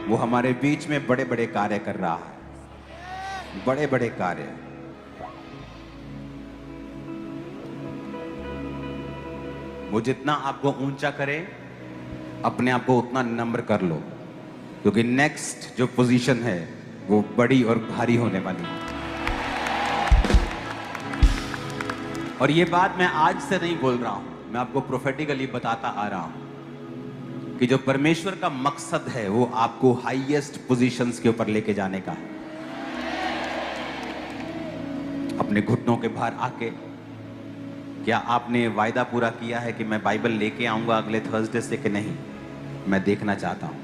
वो हमारे बीच में बड़े बड़े कार्य कर रहा है, बड़े बड़े कार्य। वो जितना आपको ऊंचा करे, अपने आप को उतना नम्र कर लो, क्योंकि नेक्स्ट जो पोजीशन है वो बड़ी और भारी होने वाली है। और ये बात मैं आज से नहीं बोल रहा हूं, मैं आपको प्रोफेटिकली बताता आ रहा हूं कि जो परमेश्वर का मकसद है वो आपको हाईएस्ट पोजीशंस के ऊपर लेके जाने का है। अपने घुटनों के बाहर आके, क्या आपने वायदा पूरा किया है कि मैं बाइबल लेके आऊंगा अगले थर्सडे से कि नहीं? मैं देखना चाहता हूं।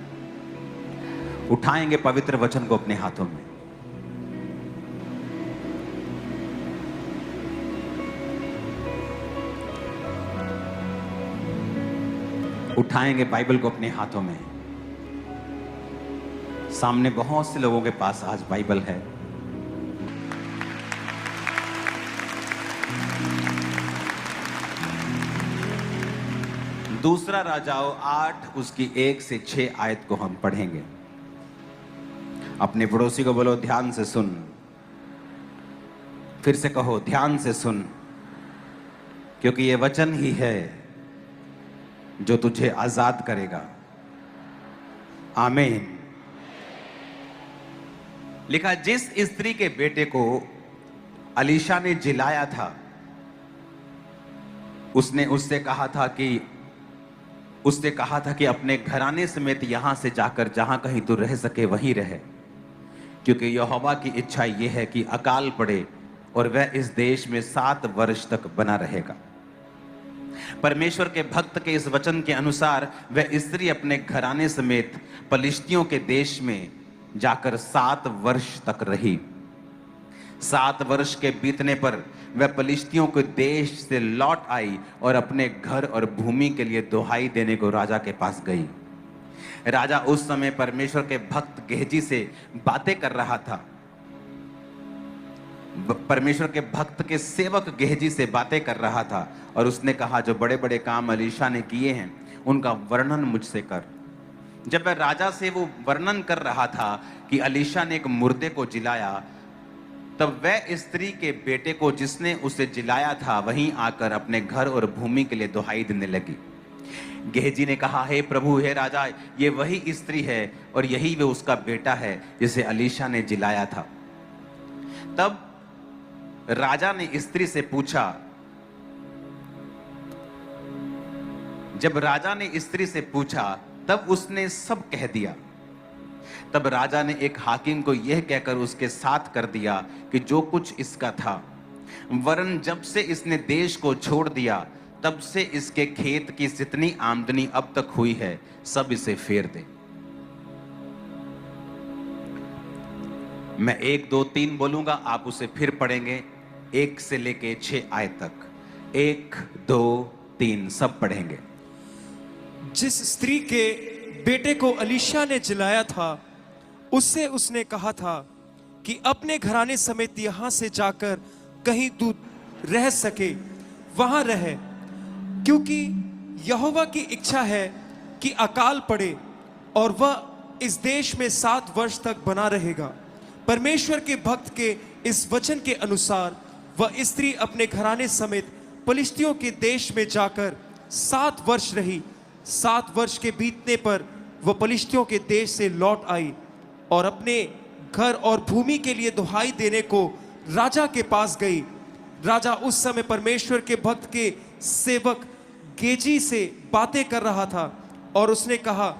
उठाएंगे पवित्र वचन को अपने हाथों में, उठाएंगे बाइबल को अपने हाथों में। सामने बहुत से लोगों के पास आज बाइबल है। दूसरा राजाओं 8 उसकी 1 से 6 आयत को हम पढ़ेंगे। अपने पड़ोसी को बोलो ध्यान से सुन। फिर से कहो ध्यान से सुन, क्योंकि ये वचन ही है जो तुझे आजाद करेगा। आमीन। लिखा, जिस स्त्री के बेटे को अलीशा ने जिलाया था, उसने उससे कहा था कि अपने घराने समेत यहां से जाकर जहां कहीं तू रह सके वहीं रहे, क्योंकि यहोवा की इच्छा यह है कि अकाल पड़े और वह इस देश में 7 वर्ष तक बना रहेगा। परमेश्वर के भक्त के इस वचन के अनुसार वह स्त्री अपने घराने समेत पलिश्तियों के देश में जाकर 7 वर्ष तक रही। 7 वर्ष के बीतने पर वह पलिश्तियों के देश से लौट आई और अपने घर और भूमि के लिए दुहाई देने को राजा के पास गई। राजा उस समय परमेश्वर के भक्त गेहजी से बातें कर रहा था। परमेश्वर के भक्त के सेवक गेहजी से बातें कर रहा था और उसने कहा, जो बड़े बड़े काम अलीशा ने किए हैं उनका वर्णन मुझसे कर। जब वह राजा से वो वर्णन कर रहा था कि अलीशा ने एक मुर्दे को जिलाया, तब वह स्त्री के बेटे को जिसने उसे जिलाया था वहीं आकर अपने घर और भूमि के लिए दुहाई देने लगी। गेहजी ने कहा, हे प्रभु, हे राजा, ये वही स्त्री है और यही वो उसका बेटा है जिसे अलीशा ने जिलाया था। तब राजा ने स्त्री से पूछा, जब राजा ने स्त्री से पूछा तब उसने सब कह दिया। तब राजा ने एक हाकिम को यह कहकर उसके साथ कर दिया कि जो कुछ इसका था, वरन जब से इसने देश को छोड़ दिया तब से इसके खेत की जितनी आमदनी अब तक हुई है सब इसे फेर दे। मैं 1 2 3 बोलूंगा, आप उसे फिर पढ़ेंगे 1 से लेके 6 आयत तक। 1 2 3 सब पढ़ेंगे। जिस स्त्री के बेटे को अलीशा ने जिलाया था, उससे उसने कहा था कि अपने घराने समेत यहां से जाकर कहीं तू रह सके वहां रहे, क्योंकि यहोवा की इच्छा है कि अकाल पड़े और वह इस देश में 7 वर्ष तक बना रहेगा। परमेश्वर के भक्त के इस वचन के अनुसार वह स्त्री अपने घराने समेत पलिश्तियों के देश में जाकर 7 वर्ष रही। 7 वर्ष के बीतने पर वह पलिश्तियों के देश से लौट आई और अपने घर और भूमि के लिए दुहाई देने को राजा के पास गई। राजा उस समय परमेश्वर के भक्त के सेवक गेजी से बातें कर रहा था और उसने कहा,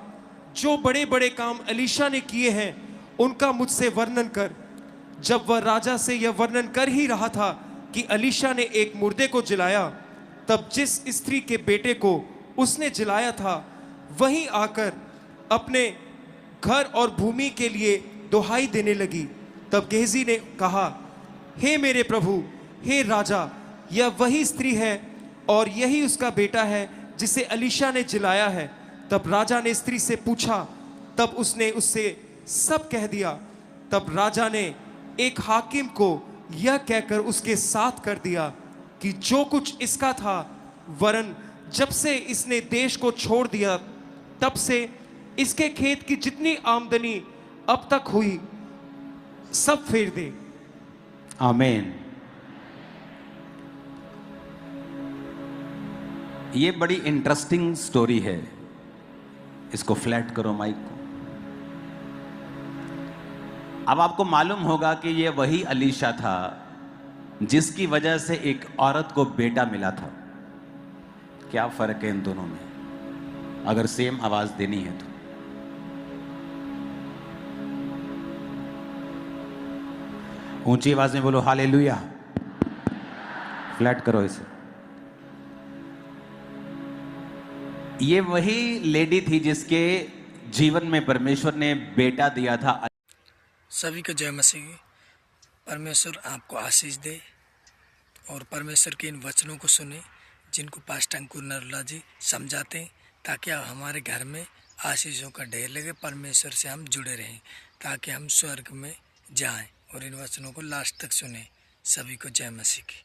जो बड़े बड़े काम अलीशा ने किए हैं उनका मुझसे वर्णन कर। जब वह राजा से यह वर्णन कर ही रहा था कि अलीशा ने एक मुर्दे को जिलाया, तब जिस स्त्री के बेटे को उसने जिलाया था वहीं आकर अपने घर और भूमि के लिए दुहाई देने लगी। तब गेहजी ने कहा, हे मेरे प्रभु, हे राजा, यह वही स्त्री है और यही उसका बेटा है जिसे अलीशा ने जिलाया है। तब राजा ने स्त्री से पूछा, तब उसने उससे सब कह दिया। तब राजा ने एक हाकिम को यह कहकर उसके साथ कर दिया कि जो कुछ इसका था, वरन जब से इसने देश को छोड़ दिया तब से इसके खेत की जितनी आमदनी अब तक हुई सब फेर दे। आमीन। ये बड़ी इंटरेस्टिंग स्टोरी है। इसको फ्लैट करो माइक को। अब आपको मालूम होगा कि ये वही अलीशा था जिसकी वजह से एक औरत को बेटा मिला था। क्या फर्क है इन दोनों में, अगर सेम आवाज देनी है तो? ऊंची आवाज में बोलो हालेलुया। फ्लैट करो इसे। ये वही लेडी थी जिसके जीवन में परमेश्वर ने बेटा दिया था। सभी को जय मसीह। परमेश्वर आपको आशीष दे और परमेश्वर के इन वचनों को सुने जिनको पास्टर अंकुर नरोला जी समझाते हैं, ताकि हमारे घर में आशीषों का ढेर लगे, परमेश्वर से हम जुड़े रहें, ताकि हम स्वर्ग में जाएं और इन वचनों को लास्ट तक सुने। सभी को जय मसीह की।